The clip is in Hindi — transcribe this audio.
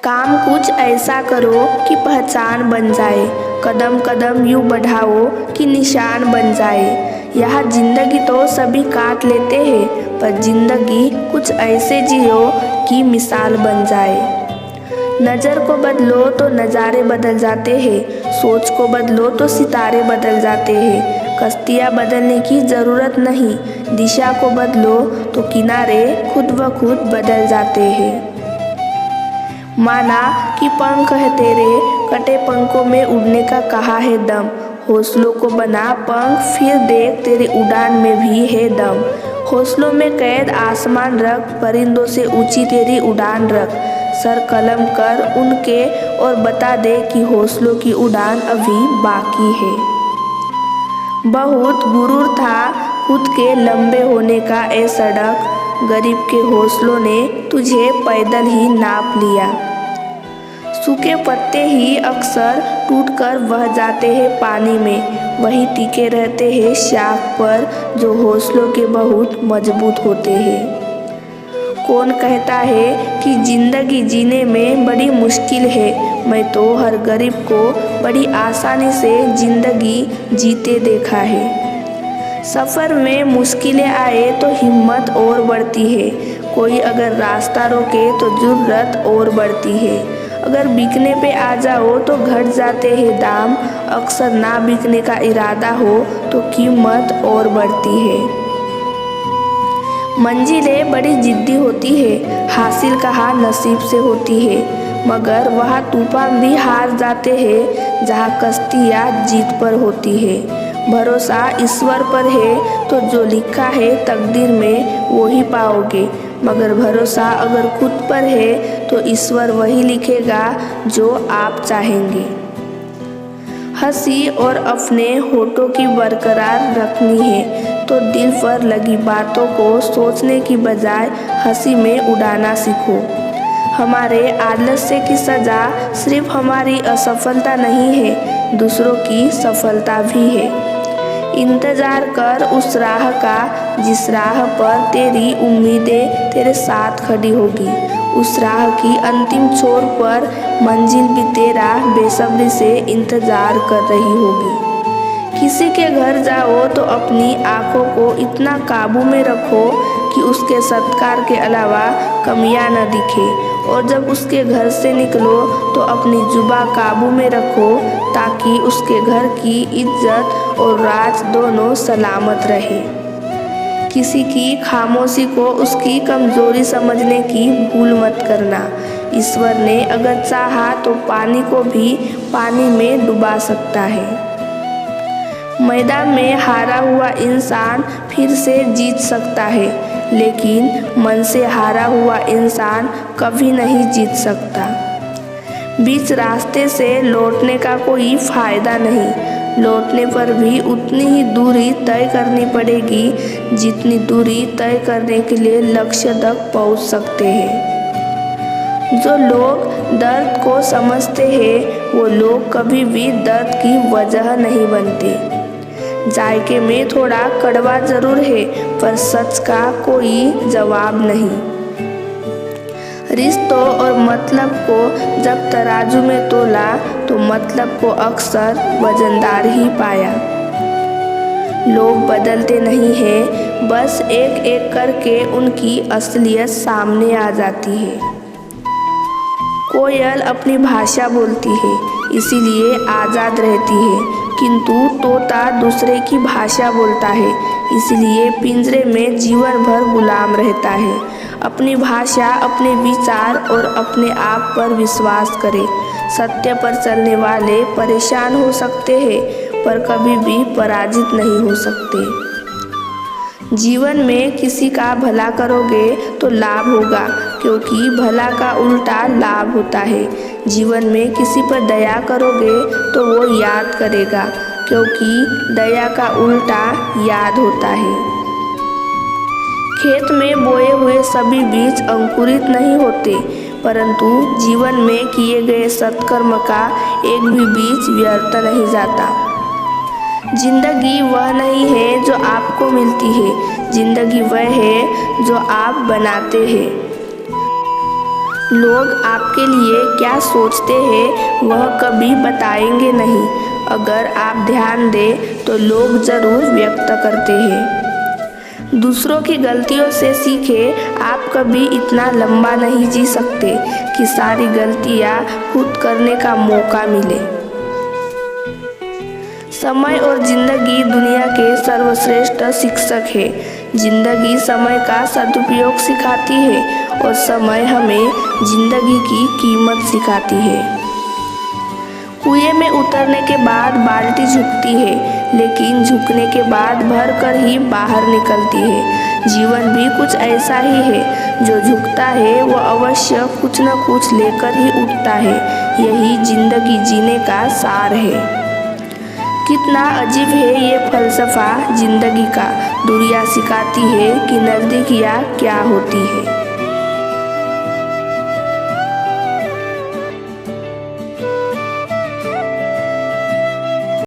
काम कुछ ऐसा करो कि पहचान बन जाए, कदम कदम यूँ बढ़ाओ कि निशान बन जाए। यह जिंदगी तो सभी काट लेते हैं, पर जिंदगी कुछ ऐसे जियो कि मिसाल बन जाए। नज़र को बदलो तो नज़ारे बदल जाते हैं, सोच को बदलो तो सितारे बदल जाते हैं। कश्तियाँ बदलने की ज़रूरत नहीं, दिशा को बदलो तो किनारे खुद ब खुद बदल जाते हैं। माना कि पंख है तेरे, कटे पंखों में उड़ने का कहाँ है दम। हौसलों को बना पंख, फिर देख तेरी उड़ान में भी है दम। हौसलों में कैद आसमान रख, परिंदों से ऊंची तेरी उड़ान रख। सर कलम कर उनके और बता दे कि हौसलों की उड़ान अभी बाकी है। बहुत गुरूर था खुद के लंबे होने का ए सड़क, गरीब के हौसलों ने तुझे पैदल ही नाप लिया। सूखे पत्ते ही अक्सर टूटकर बह जाते हैं पानी में, वही टिके रहते हैं शाख पर जो हौसलों के बहुत मजबूत होते हैं। कौन कहता है कि जिंदगी जीने में बड़ी मुश्किल है, मैं तो हर गरीब को बड़ी आसानी से जिंदगी जीते देखा है। सफ़र में मुश्किलें आए तो हिम्मत और बढ़ती है, कोई अगर रास्ता रोके तो जुर्रत और बढ़ती है। अगर बिकने पे आ जाओ तो घट जाते हैं दाम, अक्सर ना बिकने का इरादा हो तो कीमत और बढ़ती है। मंजिलें बड़ी जिद्दी होती है, हासिल कहाँ नसीब से होती है, मगर वहाँ तूफान भी हार जाते हैं जहाँ कश्तियाँ जीत पर होती है। भरोसा ईश्वर पर है तो जो लिखा है तकदीर में वो ही पाओगे, मगर भरोसा अगर खुद पर है तो ईश्वर वही लिखेगा जो आप चाहेंगे। हंसी और अपने होठों की बरकरार रखनी है तो दिल पर लगी बातों को सोचने की बजाय हंसी में उड़ाना सीखो। हमारे आलस्य की सज़ा सिर्फ हमारी असफलता नहीं है, दूसरों की सफलता भी है। इंतज़ार कर उस राह का जिस राह पर तेरी उम्मीदें तेरे साथ खड़ी होगी। उस राह की अंतिम छोर पर मंजिल भी तेरा बेसब्री से इंतज़ार कर रही होगी। किसी के घर जाओ तो अपनी आँखों को इतना काबू में रखो कि उसके सत्कार के अलावा कमियां न दिखे, और जब उसके घर से निकलो तो अपनी जुबां काबू में रखो ताकि उसके घर की इज्जत और राज दोनों सलामत रहे। किसी की खामोशी को उसकी कमजोरी समझने की भूल मत करना। ईश्वर ने अगर चाहा तो पानी को भी पानी में डुबा सकता है। मैदान में हारा हुआ इंसान फिर से जीत सकता है, लेकिन मन से हारा हुआ इंसान कभी नहीं जीत सकता। बीच रास्ते से लौटने का कोई फायदा नहीं, लौटने पर भी उतनी ही दूरी तय करनी पड़ेगी जितनी दूरी तय करने के लिए लक्ष्य तक पहुंच सकते हैं। जो लोग दर्द को समझते हैं वो लोग कभी भी दर्द की वजह नहीं बनते। जायके में थोड़ा कड़वा जरूर है, पर सच का कोई जवाब नहीं। रिश्तों और मतलब को जब तराजू में तोला तो मतलब को अक्सर वजनदार ही पाया। लोग बदलते नहीं हैं, बस एक एक करके उनकी असलियत सामने आ जाती है। कोयल अपनी भाषा बोलती है इसीलिए आज़ाद रहती है, किंतु तोता दूसरे की भाषा बोलता है इसलिए पिंजरे में जीवन भर गुलाम रहता है। अपनी भाषा, अपने विचार और अपने आप पर विश्वास करें। सत्य पर चलने वाले परेशान हो सकते हैं पर कभी भी पराजित नहीं हो सकते। जीवन में किसी का भला करोगे तो लाभ होगा, क्योंकि भला का उल्टा लाभ होता है। जीवन में किसी पर दया करोगे तो वो याद करेगा, क्योंकि दया का उल्टा याद होता है। खेत में बोए हुए सभी बीज अंकुरित नहीं होते, परंतु जीवन में किए गए सत्कर्म का एक भी बीज व्यर्थ नहीं जाता। जिंदगी वह नहीं है जो आपको मिलती है, जिंदगी वह है जो आप बनाते हैं। लोग आपके लिए क्या सोचते हैं वह कभी बताएंगे नहीं। अगर आप ध्यान दें तो लोग ज़रूर व्यक्त करते हैं। दूसरों की गलतियों से सीखें। आप कभी इतना लंबा नहीं जी सकते कि सारी गलतियां खुद करने का मौका मिले। समय और जिंदगी दुनिया के सर्वश्रेष्ठ शिक्षक है। जिंदगी समय का सदुपयोग सिखाती है और समय हमें जिंदगी की कीमत सिखाती है। कुएं में उतरने के बाद बाल्टी झुकती है, लेकिन झुकने के बाद भरकर ही बाहर निकलती है। जीवन भी कुछ ऐसा ही है। जो झुकता है वह अवश्य कुछ न कुछ लेकर ही उठता है। यही जिंदगी जीने का सार है। कितना अजीब है ये फलसफा जिंदगी का। दुनिया सिखाती है कि नज़दीकियाँ क्या होती है।